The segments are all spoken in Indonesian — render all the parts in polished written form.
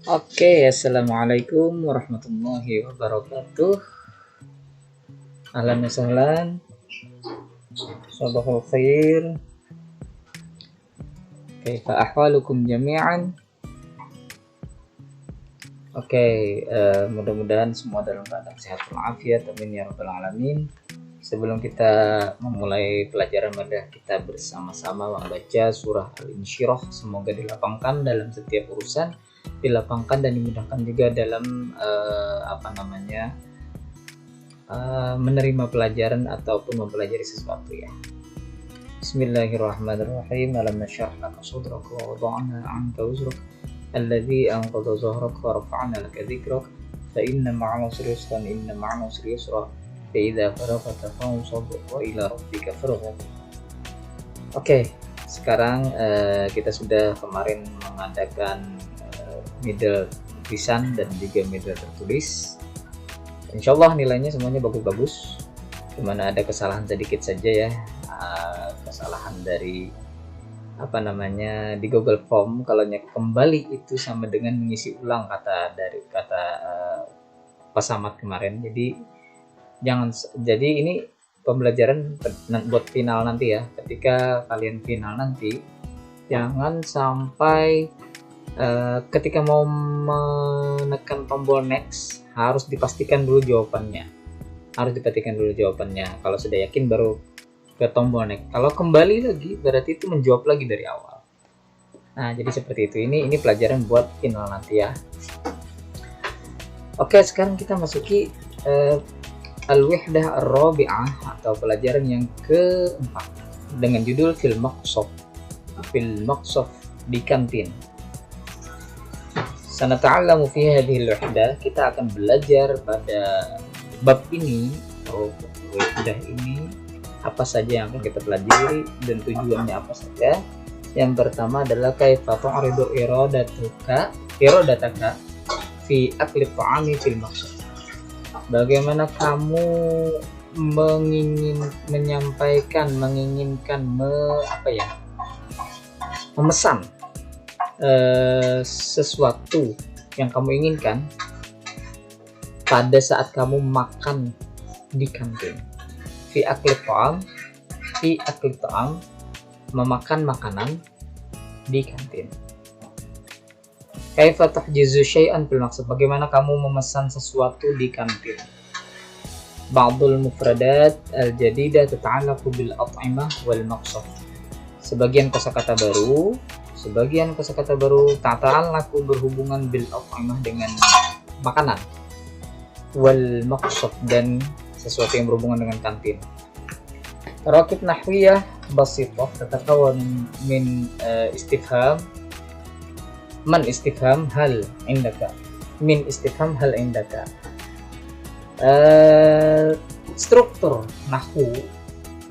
Oke, assalamualaikum warahmatullahi wabarakatuh. Ahlan wa sahlan, sabahul khair. Kaifa ahwalukum jami'an? Oke, mudah-mudahan semua dalam keadaan sehat walafiat. Amin ya rabbal alamin. Sebelum kita memulai pelajaran, mari kita bersama-sama membaca surah Al-Insyirah. Semoga dilapangkan dalam setiap urusan, dilapangkan dan dimudahkan juga dalam menerima pelajaran ataupun mempelajari sesuatu ya. Bismillahirrahmanirrahim. Alam nashrah laka sadrak wa wada'na 'anka wizrak alladzi anqadha dhahrak wa rafa'na laka dhikrak fa inna ma'al usri yusran inna ma'al usri yusra fa idza faragta fansab wa ila rabbika farghab. Oke, sekarang kita sudah kemarin mengadakan middle tulisan dan juga middle tertulis. Insyaallah nilainya semuanya bagus-bagus. Dimana ada kesalahan sedikit saja ya, kesalahan dari di Google Form. Kalau kembali itu sama dengan mengisi ulang kata Pak Samad kemarin. Jadi ini pembelajaran buat final nanti ya. Ketika kalian final nanti, jangan sampai ketika mau menekan tombol next harus dipastikan dulu jawabannya. Kalau sudah yakin baru ke tombol next. Kalau kembali lagi berarti itu menjawab lagi dari awal. Nah, jadi seperti itu. Ini pelajaran buat final nanti ya. Oke, sekarang kita masuki Al-Wihdah Ar-Rabi'ah atau pelajaran yang keempat dengan judul Fil Maqsaf di kantin. Sanata'allamu fi hadhil wahdah, kita akan belajar pada bab ini atau wahdah ini apa saja yang akan kita pelajari dan tujuannya apa saja. Yang pertama adalah kaifa tu'ridu iradataka fi akli ta'ami fil maqsad. Bagaimana kamu memesan sesuatu yang kamu inginkan pada saat kamu makan di kantin. Fi akli ta'am, memakan makanan di kantin. Kaifa tahjizu syai'an fil maqsad, bagaimana kamu memesan sesuatu di kantin. Ba'dul mufradat al-jadidah tata'allaqu bil at'imah wal maqsad. Sebagian kosakata baru tata'allaqu berhubungan bil at'imah dengan makanan, wal maqsad dan sesuatu yang berhubungan dengan kantin. Tarakib nahwiyah basitah tatakawan min istifham hal indaka. Struktur nahwu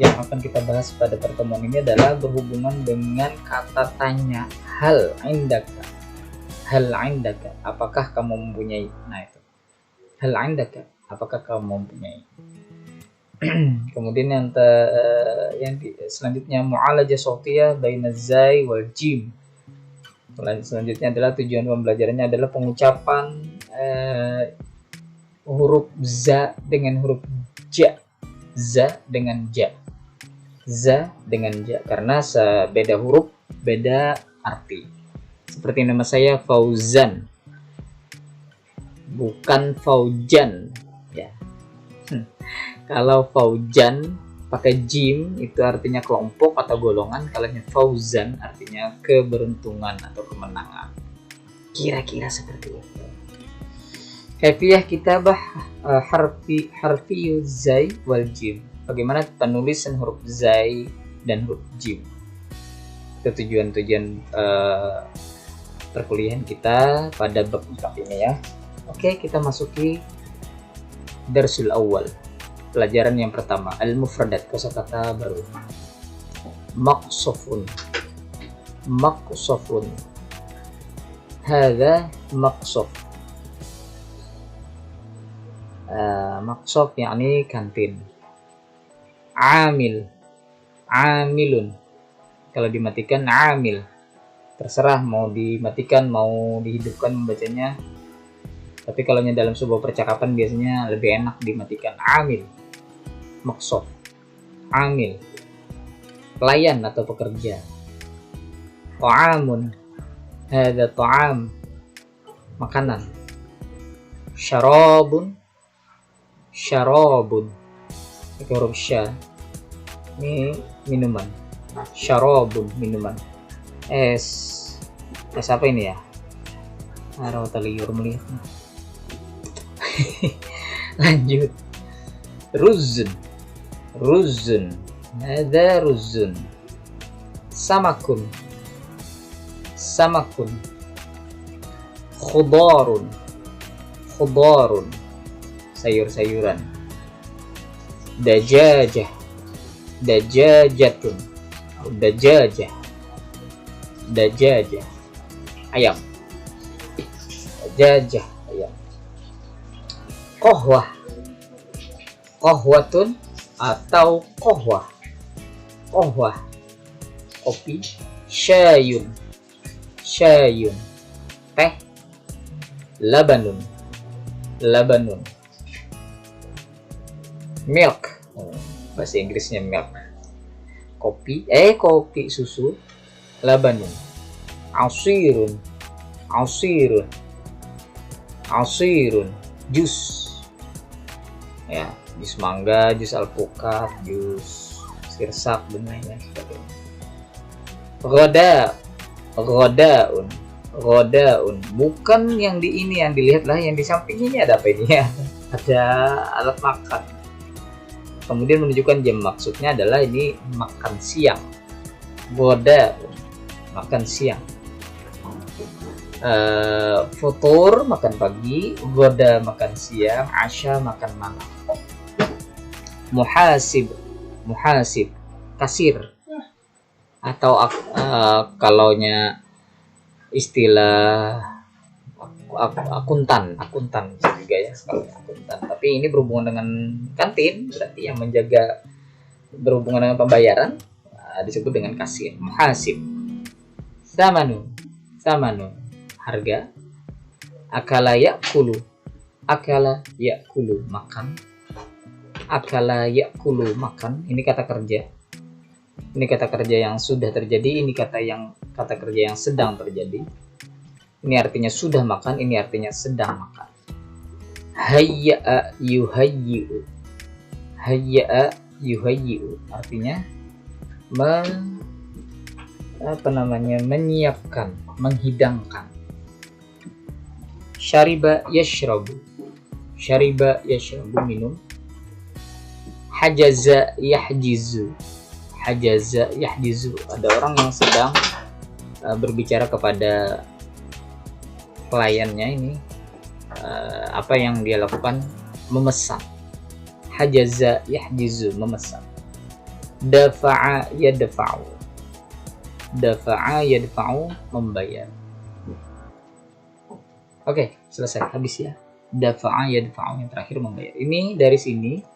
yang akan kita bahas pada pertemuan ini adalah berhubungan dengan kata tanya hal indaka, apakah kamu mempunyai. Nah itu hal indaka, apakah kamu mempunyai. Kemudian selanjutnya mu'alajah sautiyah baina zai wal jim. Selanjutnya adalah tujuan pembelajarannya adalah pengucapan huruf za dengan huruf ja, karena beda huruf beda arti. Seperti nama saya Fauzan, bukan Faujan ya. Kalau Faujan pakai jim itu artinya kelompok atau golongan. Kalau Fauzan artinya keberuntungan atau kemenangan. Kira-kira seperti itu. Kaifiyah kitabah harfi zai wal jim. Bagaimana penulisan huruf zai dan huruf jim. Itu tujuan perkuliahan kita pada bab 4 ini ya. Oke, kita masuki darsul awal. Pelajaran yang pertama, al-mufradat, kosakata baru. Maqsafun. Hadza maqsaf. Maqsaf yakni kantin. Amilun. Kalau dimatikan amil. terserah mau dimatikan mau dihidupkan membacanya, tapi kalau dalam sebuah percakapan biasanya lebih enak dimatikan. Amil, maksud, amil, pelayan atau pekerja. Ta'amun, hadza ta'am, makanan. Syarabun, syarabun, itu huruf sya, ini minuman. Syarabun, minuman. Es apa ini ya? Taliur melihat. Lanjut. Ruzun, ruzun, ada ruzun. Samakun, samakun. Khudarun, khudarun, sayur-sayuran. Dajajah, dajajatun, dajajah, dajajah, ayam. Dajajah, ayam. Qahwah, qahwatun atau qahwah, qahwah, kopi. Syayun, syayun, teh. Labanun, labanun. Milk, bahasa Inggrisnya milk. Kopi, kopi susu. Labanun. Asirun, asirun, asirun, jus. Ya, jus mangga, jus alpukat, jus sirsak dan lain-lain sebagainya. Roda, rodaun, rodaun, bukan yang di ini yang dilihat lah, yang di samping ini ada apa ini ya? Ada alat makan. Kemudian menunjukkan jam, maksudnya adalah ini makan siang. Rodaun, makan siang. Futur, makan pagi. Goda, makan siang. Asya, makan malam. Muhasib, muhasib, kasir. Atau kalaunya istilah akuntan juga ya, akuntan. Tapi ini berhubungan dengan kantin, berarti yang menjaga, berhubungan dengan pembayaran, disebut dengan kasir. Muhasib. Samanu, samanu, harga. Akala yakulu, akala yakulu, makan. Akala yakulu, makan. Ini kata kerja. Ini kata kerja yang sudah terjadi, ini kata kerja yang sedang terjadi. Ini artinya sudah makan, ini artinya sedang makan. Hayya'a yuhayyi'u. Hayya'a yuhayyi'u artinya menyiapkan, menghidangkan. Syariba yashrabu. Syariba yashrabu, minum. Hajaza yahjizu. Hajaza yahjizu, ada orang yang sedang berbicara kepada kliennya ini, apa yang dia lakukan? Memesan. Hajaza yahjizu, memesan. Dafa'a yadfa'u. Dafa'a yadfa'u, membayar. Oke, selesai, habis ya. Dafa'a yadfa'u, yang terakhir membayar. Ini dari sini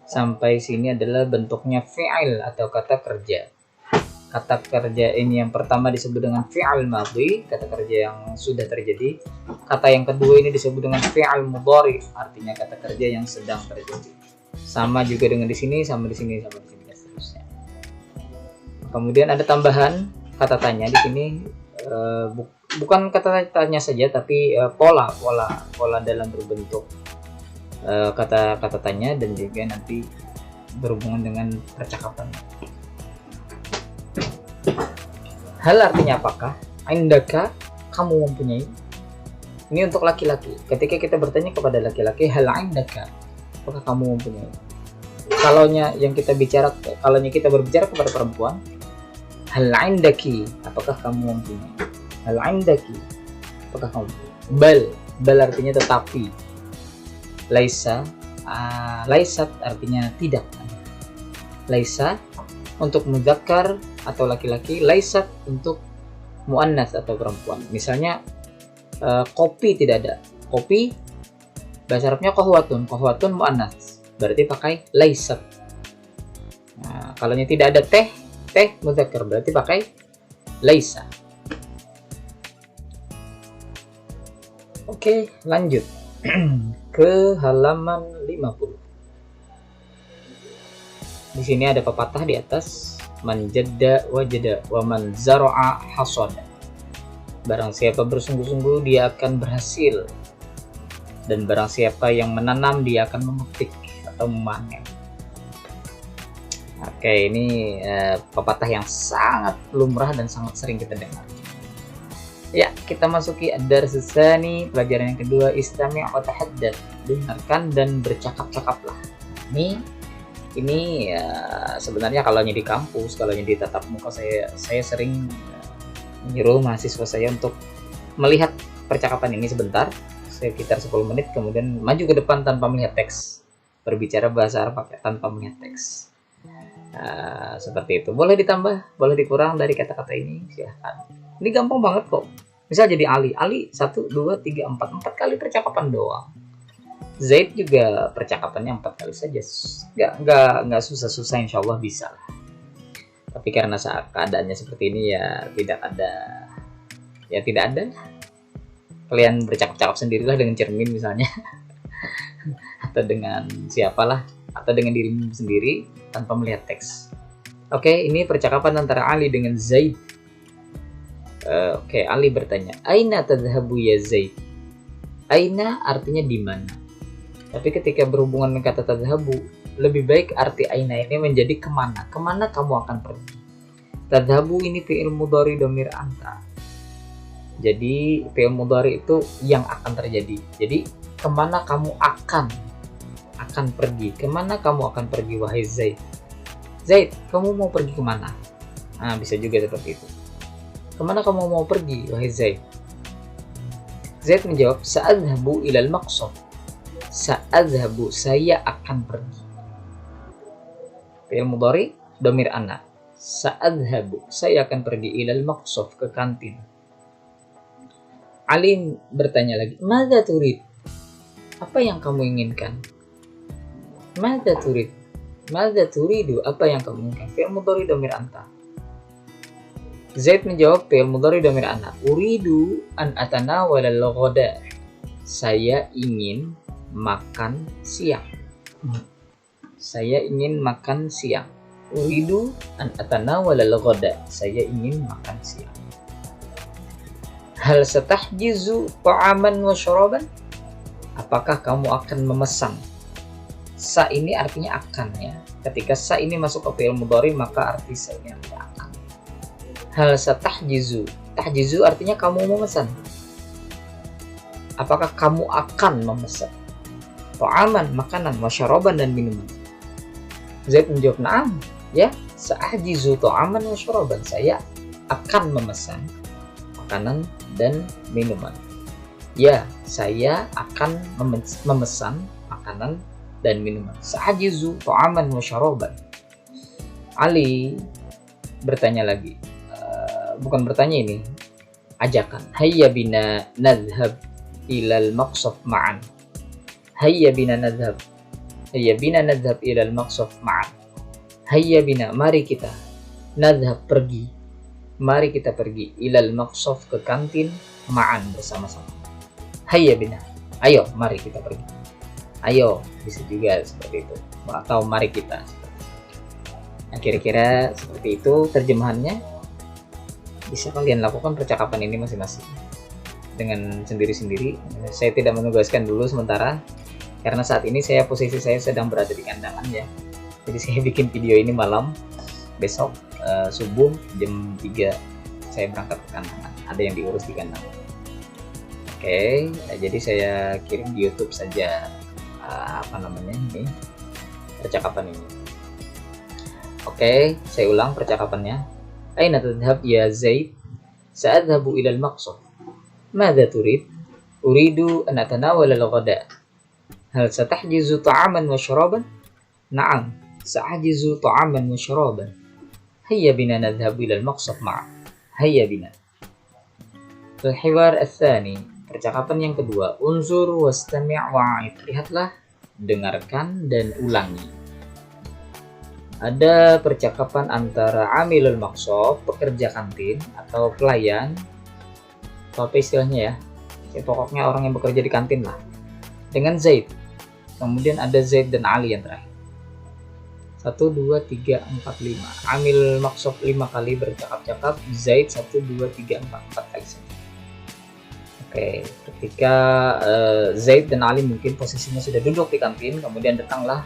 sampai sini adalah bentuknya fi'il atau kata kerja. Kata kerja ini yang pertama disebut dengan fi'il madhi, kata kerja yang sudah terjadi. Kata yang kedua ini disebut dengan fi'il mudhari, artinya kata kerja yang sedang terjadi. Sama juga dengan di sini, sama di sini, sama di sini, dan seterusnya. Kemudian ada tambahan kata tanya di sini, bukan kata tanya saja, tapi pola dalam berbentuk kata-kata tanya, dan juga nanti berhubungan dengan percakapan. Hal artinya apakah? Indaka, kamu mempunyai. Ini untuk laki-laki. Ketika kita bertanya kepada laki-laki, hal indaka, apakah kamu mempunyai? Kalaunya kita berbicara kepada perempuan, hal indaki, apakah kamu mempunyai? Hal indaki, apakah kamu mempunyai? Bal artinya tetapi. Laisa, laisat artinya tidak. Laisa untuk mudzakkar atau laki-laki, laisat untuk muannas atau perempuan. Misalnya kopi tidak ada. Kopi bahasa Arabnya qahwatun, qahwatun muannas, berarti pakai laisat. Nah, kalau tidak ada teh mudzakkar, berarti pakai laisa. Oke, lanjut ke halaman 50. Di sini ada pepatah di atas, man jadda wajada wa man zara'a hasada. Barang siapa bersungguh-sungguh dia akan berhasil, dan barang siapa yang menanam dia akan memetik atau memanen. Oke, ini pepatah yang sangat lumrah dan sangat sering kita dengar. Ya, kita masuki ad-dars tsani, pelajaran yang kedua, istami' wa tahaddath. Dengarkan dan bercakap-cakaplah. Ini sebenarnya kalau di kampus, kalau di tatap muka, saya sering menyuruh mahasiswa saya untuk melihat percakapan ini sebentar, sekitar 10 menit, kemudian maju ke depan tanpa melihat teks, berbicara bahasa Arab tanpa melihat teks. Seperti itu. Boleh ditambah, boleh dikurang dari kata-kata ini, silahkan. Ini gampang banget kok. Misal jadi Ali 1, 2, 3, 4 kali percakapan doang. Zaid juga percakapannya 4 kali saja. Nggak susah-susah, insya Allah bisa lah. Tapi karena saat keadaannya seperti ini ya tidak ada. Kalian bercakap-cakap sendirilah dengan cermin misalnya. Atau dengan siapalah, atau dengan dirimu sendiri tanpa melihat teks. Oke, ini percakapan antara Ali dengan Zaid. Oke, Ali bertanya, aina tadhhabu ya Zaid? Aina artinya di mana. Tapi ketika berhubungan dengan kata tadhhabu, lebih baik arti aina ini menjadi kemana. Kemana kamu akan pergi. Tadhhabu ini fi'il mudhari dhamir anta. Jadi fi'il mudhari itu yang akan terjadi. Jadi kemana kamu akan pergi. Kemana kamu akan pergi wahai Zaid? Zaid, kamu mau pergi kemana? Nah, bisa juga seperti itu. Kemana kamu mau pergi wahai Zaid? Zaid menjawab, sa'adhabu ilal maqsad. Sa'adhabu, saya akan pergi. Fi'il mudhari dhamir ana. Sa'adhabu, saya akan pergi ilal maqsad, ke kantin. Ali bertanya lagi, madza turid? Apa yang kamu inginkan? Madza turid? Madza turidu? Apa yang kamu inginkan? Fi'il mudhari dhamir anta. Zaid menjawab, fi'il mudhari dhamir ana. Uridu an atanawala al-ghada. Saya ingin makan siang. Saya ingin makan siang. Uridu an atanawala al-ghada. Saya ingin makan siang. Hal satahjizu ta'aman wa syaraban? Apakah kamu akan memesan? Sa ini artinya akan ya. Ketika sa ini masuk ke fi'il mudhari maka arti sa ini artinya akan. Hal satahjizu. Tahjizu artinya kamu memesan. Apakah kamu akan memesan? Ta'aman, makanan, wa syaraban, dan minuman. Zaid menjawab, na'am. Ya, sa'ahjizu ta'aman wa syaraban. Saya akan memesan makanan dan minuman. Ya, saya akan memesan makanan dan minuman. Sa'ahjizu ta'aman wa syaraban. Ali bertanya lagi. Bukan bertanya ini, ajakan. Hayya bina nadhhab ilal maqsad ma'an. Hayya bina nadhhab. Hayya bina nadhhab ilal maqsad ma'an. Hayya bina, mari kita. Nadhhab, pergi. Mari kita pergi ilal maqsad, ke kantin, ma'an, bersama-sama. Hayya bina. Ayo, mari kita pergi. Ayo, bisa juga seperti itu. Atau mari kita. Nah, kira-kira seperti itu terjemahannya. Bisa kalian lakukan percakapan ini masing-masing dengan sendiri-sendiri. Saya tidak menugaskan dulu sementara karena saat ini posisi saya sedang berada di kandangan ya. Jadi saya bikin video ini malam. Besok subuh jam 3 saya berangkat ke kandangan. Ada yang diurus di kandangan. Oke, jadi saya kirim di YouTube saja ini percakapan ini. Oke, saya ulang percakapannya. Aina tadhhab ya Zaid? Sa'adhabu ila al-maqsad. Madza turid? Uridu an atanawala al-ghada. Hal satahjizu ta'aman wa syaraban? Na'am, sa'ahjizu ta'aman wa syaraban. Hayya bina nadhhabu ila al-maqsad ma'a. Hayya bina. Al-hiwar ats-tsani, percakapan yang kedua. Unzur wastami' wa'id. Lihatlah, dengarkan dan ulangi. Ada percakapan antara amilul maqsad, pekerja kantin atau pelayan, atau apa istilahnya ya, Ya, pokoknya orang yang bekerja di kantin lah. Dengan Zaid. Kemudian ada Zaid dan Ali yang terakhir. 1, 2, 3, 4, 5. Amil maksud 5 kali bercakap-cakap. Zaid 1, 2, 3, 4 kali saja. Oke, ketika Zaid dan Ali mungkin posisinya sudah duduk di kantin, kemudian datanglah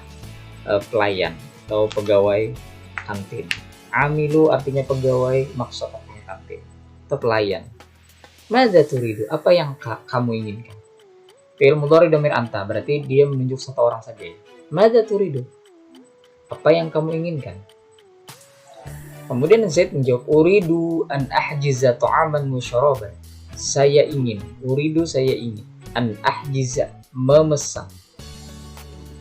pelayan atau pegawai kantin. Amilu artinya pegawai, maksud artinya kantin atau pelayan. Madza turidu, apa yang kamu inginkan? Fi'il mudhari dhamir anta, berarti dia menunjuk satu orang saja. Madza turidu, apa yang kamu inginkan? Kemudian Zaid menjawab, uridu an ahjiza ta'aman wa syaraban. Saya ingin, uridu saya ingin, an ahjiza memesan,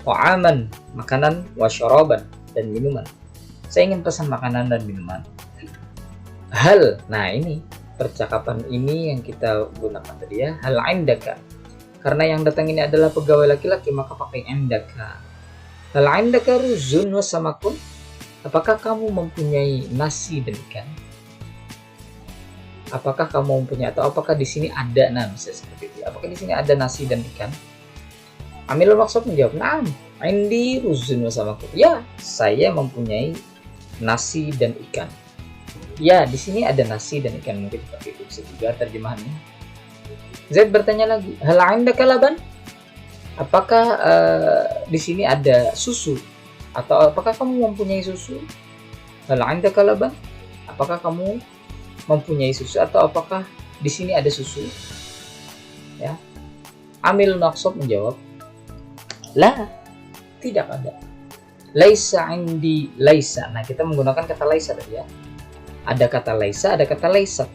ta'aman makanan, wa syaraban dan minuman. Saya ingin pesan makanan dan minuman. Hal, nah ini percakapan ini yang kita gunakan tadi ya, hal indaka. Karena yang datang ini adalah pegawai laki-laki, maka pakai indaka. Hal indaka ruzun wa samakun. Apakah kamu mempunyai nasi dan ikan? Apakah kamu mempunyai, atau apakah di sini ada, nah bisa seperti itu. Apakah di sini ada nasi dan ikan? Amilul maksud menjawab, "Na'am, indi ruzun wa samakun." Ya, saya mempunyai nasi dan ikan. Ya, di sini ada nasi dan ikan, mungkin seperti itu bisa juga terjemahannya. Zaid bertanya lagi, hal indaka laban? Apakah di sini ada susu? Atau apakah kamu mempunyai susu? Hal indaka laban? Apakah kamu mempunyai susu? Atau apakah di sini ada susu? Ya. Amil maksud menjawab, la, tidak ada. Laisa indi laisa. Nah, kita menggunakan kata laisa tadi ya. Ada kata laisa, ada kata laisa.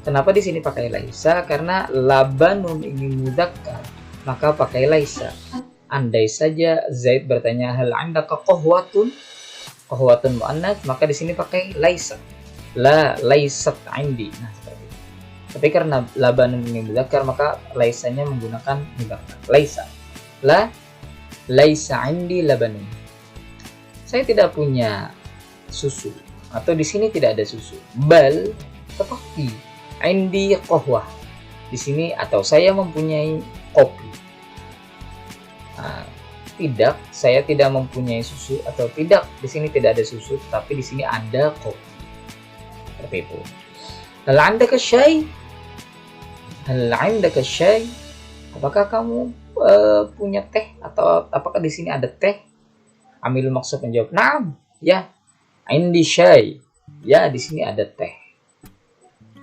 Kenapa di sini pakai laisa? Karena labanun ini mudzakkar, maka pakai laisa. Andai saja Zaid bertanya hal indaka qahwatun, qahwatun muannats, maka di sini pakai laisa. La laisat indi. Nah, seperti itu. Tapi karena labanun ini mudzakkar, maka laisanya menggunakan mudzakkar. Laisa. La laisa indi labanun. Saya tidak punya susu. Atau di sini tidak ada susu. Bal, tetapi indi qahwah. Di sini atau saya mempunyai kopi. Nah, tidak, saya tidak mempunyai susu, atau tidak, di sini tidak ada susu, tapi di sini ada kopi. Seperti itu. Hal indaka syai? Hal indaka syai? Apakah kamu punya teh, atau apakah di sini ada teh? Amil maksud menjawab, "Na'am." Ya. Indi syai. Ya, di sini ada teh.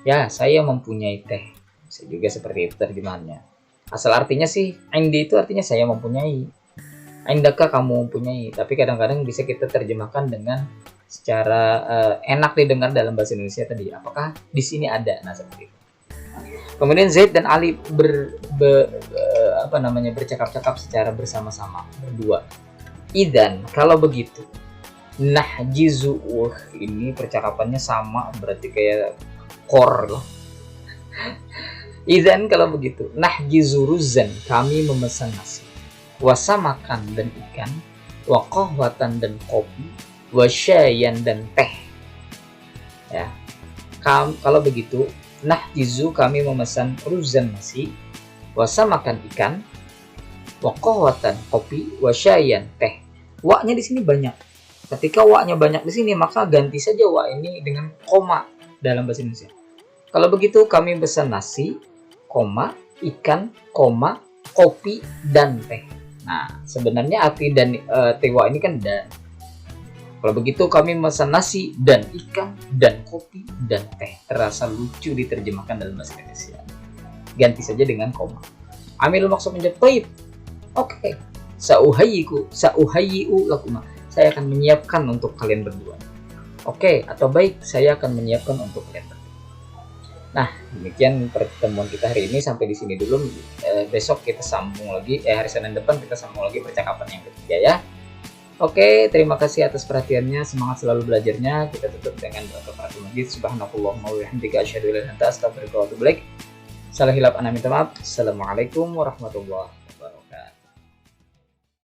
Ya, saya mempunyai teh. Bisa juga seperti itu terjemahannya. Asal artinya sih, indi itu artinya saya mempunyai. Indaka kamu mempunyai. Tapi kadang-kadang bisa kita terjemahkan dengan secara enak didengar dalam bahasa Indonesia tadi. Apakah di sini ada? Nah, seperti itu. Kemudian Zaid dan Ali bercakap-cakap secara bersama-sama, berdua. Idan, kalau begitu. Nahjizu, ini percakapannya sama, berarti kayak kor loh. Idan, kalau begitu, nahjizu ruzan, kami memesan nasi, wasamakan dan ikan, waqahwatan dan kopi, wasyayan dan teh. Ya, kalau begitu, nahjizu, kami memesan ruzan nasi, wasamakan ikan, waqahwatan kopi, wasyayan teh. Waknya di sini banyak. Ketika wa-nya banyak di sini, maka ganti saja wa ini dengan koma dalam bahasa Indonesia. Kalau begitu, kami pesan nasi, koma, ikan, koma, kopi, dan teh. Nah, sebenarnya arti dan tewa ini kan dan. Kalau begitu, kami pesan nasi, dan ikan, dan kopi, dan teh. Terasa lucu diterjemahkan dalam bahasa Indonesia. Ganti saja dengan koma. Amil maksud menjawab, "Baik. Oke. Sauhayyi'u lakuma." Saya akan menyiapkan untuk kalian berdua. Oke, atau baik, saya akan menyiapkan untuk kalian berdua. Nah, demikian pertemuan kita hari ini, sampai di sini dulu. Besok kita sambung lagi, hari Senin depan kita sambung lagi percakapan yang ketiga ya. Oke, terima kasih atas perhatiannya, semangat selalu belajarnya. Kita tutup dengan doa kafaratul majid. Subhanakallahumma wa bihamdika asyhadu an la ilaha illa anta astaghfiruka wa atubu ilaik. Salah hilap ana minta maaf. Assalamualaikum warahmatullahi wabarakatuh.